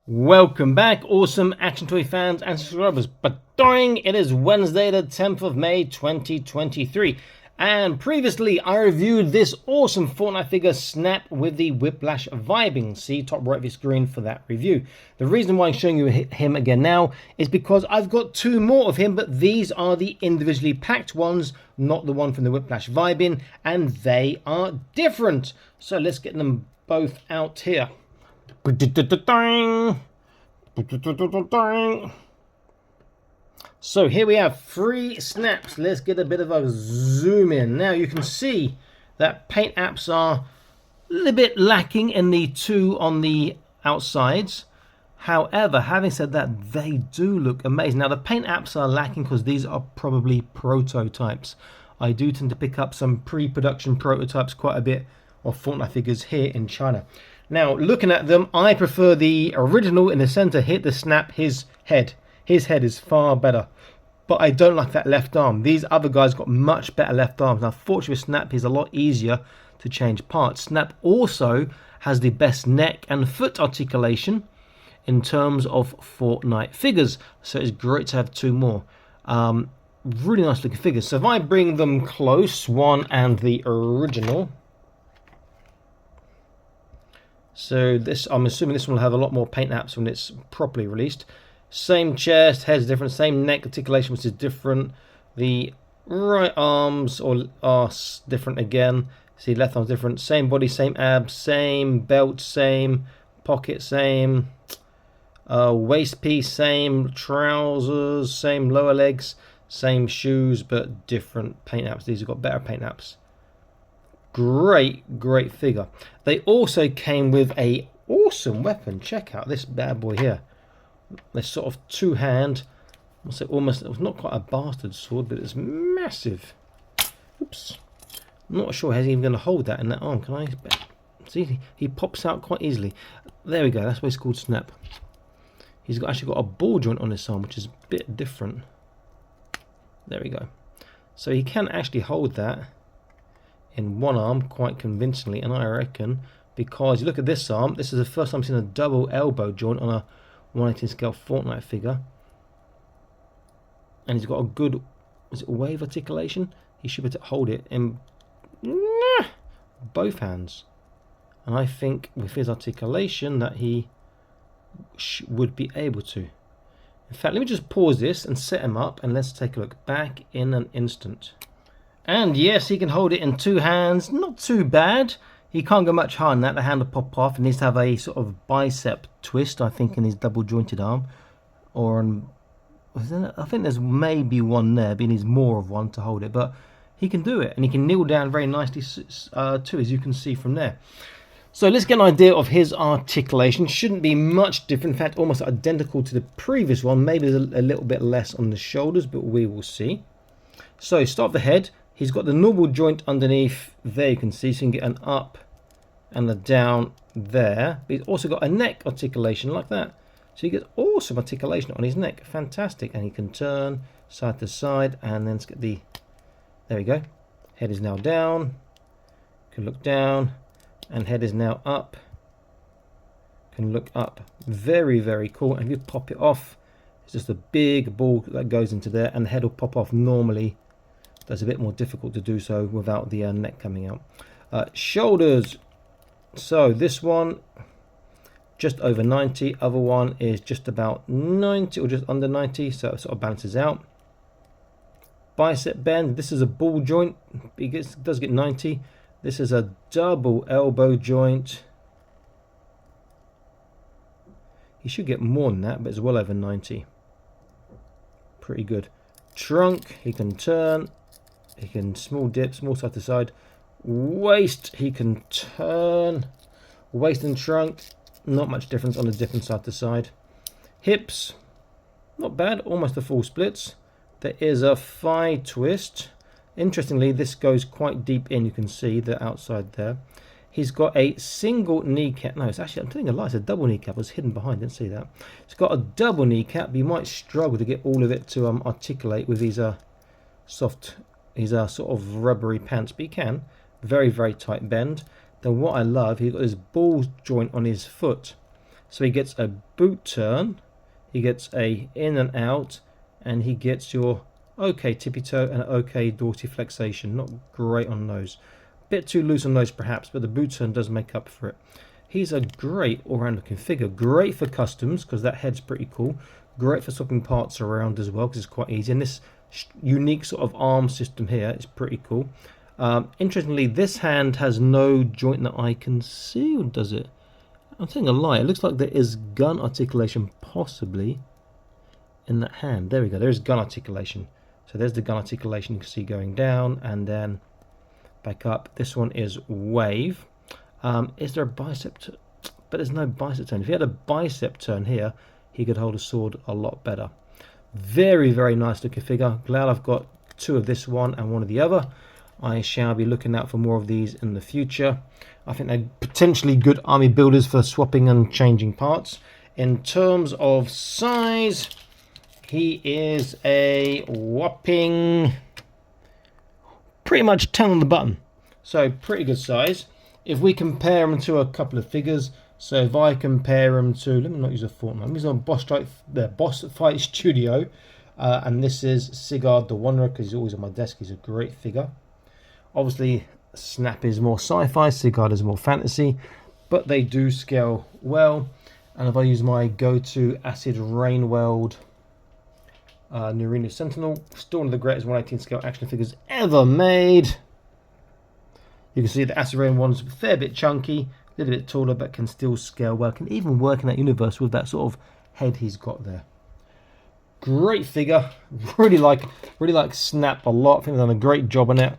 Welcome back, awesome action toy fans and subscribers. But darling, it is Wednesday the 10th of May 2023, and previously I reviewed this awesome Fortnite figure Snap with the Whiplash vibing. See top right of your screen for that review. The reason why I'm showing you him again now is because I've got two more of him, but these are the individually packed ones, not the one from the Whiplash vibing, and they are different. So let's get them both out here. So here we have 3 snaps. Let's get a bit of a zoom in. Now you can see that paint apps are a little bit lacking in the 2 on the outsides. However, having said that, they do look amazing. Now the paint apps are lacking because these are probably prototypes. I do tend to pick up some pre-production prototypes quite a bit of Fortnite figures here in China. Now, looking at them, I prefer the original in the center. Hit the snap, his head. His head is far better. But I don't like that left arm. These other guys got much better left arms. Now, fortunately with Snap, he's a lot easier to change parts. Snap also has the best neck and foot articulation in terms of Fortnite figures. So it's great to have 2 more. Really nice looking figures. So if I bring them close, one and the original. So this, I'm assuming this one will have a lot more paint apps when it's properly released. Same chest, head's different, same neck articulation, which is different. The right arms are different again. See, left arm's different. Same body, same abs, same belt, same pocket, same waist piece, same trousers, same lower legs, same shoes, but different paint apps. These have got better paint apps. Great figure. They also came with a awesome weapon. Check out this bad boy here. This sort of 2-hand, what's it, almost, it was not quite a bastard sword, but it's massive. Oops. I'm not sure how he's even going to hold that in that arm. Can I see? He pops out quite easily. There we go. That's why it's called Snap. He's actually got a ball joint on his arm, which is a bit different. There we go. So he can actually hold that in one arm quite convincingly, and I reckon because you look at this arm, this is the first time I've seen a double elbow joint on a 1/18 scale Fortnite figure, and he's got a good, is it wave articulation? He should be able to hold it in both hands, and I think with his articulation that he would be able to. In fact, let me just pause this and set him up, and let's take a look back in an instant. And yes, he can hold it in 2 hands. Not too bad. He can't go much higher than that. The hand will pop off. He needs to have a sort of bicep twist, I think, in his double jointed arm. Or I think there's maybe one there, but he needs more of one to hold it. But he can do it. And he can kneel down very nicely too, as you can see from there. So let's get an idea of his articulation. Shouldn't be much different. In fact, almost identical to the previous one. Maybe there's a little bit less on the shoulders, but we will see. So start with the head. He's got the normal joint underneath there, you can see, so you can get an up and a down there. But he's also got a neck articulation like that. So you get awesome articulation on his neck. Fantastic. And he can turn side to side, and then let's get the, there we go. Head is now down. Can look down, and head is now up. Can look up. Very cool. And if you pop it off, it's just a big ball that goes into there, and the head will pop off normally. That's a bit more difficult to do so without the neck coming out. Shoulders. So this one, just over 90. Other one is just about 90 or just under 90. So it sort of balances out. Bicep bend. This is a ball joint. It does get 90. This is a double elbow joint. He should get more than that, but it's well over 90. Pretty good. Trunk. He can turn. He can small dip, small side to side. Waist, he can turn. Waist and trunk, not much difference on the dip and side to side. Hips, not bad, almost a full splits. There is a thigh twist. Interestingly, this goes quite deep in. You can see the outside there. He's got a single kneecap. No, it's actually, I'm telling a lie, it's a double kneecap. It was hidden behind, didn't see that. It's got a double kneecap, but you might struggle to get all of it to articulate with these soft. He's a sort of rubbery pants, but he can. Very tight bend. Then what I love, he's got this ball joint on his foot. So he gets a boot turn, he gets a in and out, and he gets your OK tippy toe and OK dorsal flexation. Not great on those. Bit too loose on those perhaps, but the boot turn does make up for it. He's a great all-round looking figure. Great for customs because that head's pretty cool. Great for swapping parts around as well because it's quite easy. And this unique sort of arm system here is pretty cool. Interestingly, this hand has no joint that I can see, or does it? I'm telling a lie. It looks like there is gun articulation possibly in that hand. There we go. There's gun articulation. So there's the gun articulation you can see going down and then back up. This one is wave. Is there a bicep turn? But there's no bicep turn. If he had a bicep turn here, he could hold a sword a lot better. Very, very nice looking figure. Glad I've got two of this one and one of the other. I shall be looking out for more of these in the future. I think they're potentially good army builders for swapping and changing parts. In terms of size, he is a whopping pretty much 10 on the button. So pretty good size. If we compare them to a couple of figures, so if I compare them to, let me not use a Fortnite, I'm using Boss Fight Studio, and this is Sigurd the Wanderer because he's always on my desk. He's a great figure. Obviously, Snap is more sci-fi, Sigurd is more fantasy, but they do scale well. And if I use my go-to Acid Rain Weld Nerino Sentinel, still one of the greatest 1/18 scale action figures ever made. You can see the Acid Rain one's a fair bit chunky, a little bit taller, but can still scale well. Can even work in that universe with that sort of head he's got there. Great figure. Really like Snap a lot. I think they've done a great job on it.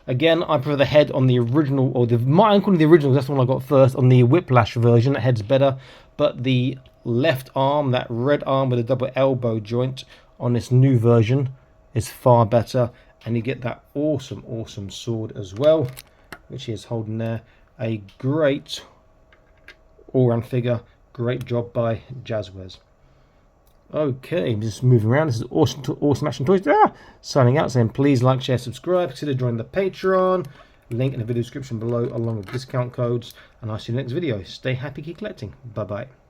Again, I prefer the head on the original, or I'm calling the original, that's the one I got first, on the Whiplash version. That head's better, but the left arm, that red arm with a double elbow joint on this new version is far better. And you get that awesome sword as well, which he is holding there. A great all-round figure. Great job by Jazwares. Okay, just moving around. This is awesome action toys. Signing out, saying please like, share, subscribe. Consider joining the Patreon. Link in the video description below, along with discount codes. And I'll see you in the next video. Stay happy, keep collecting. Bye bye.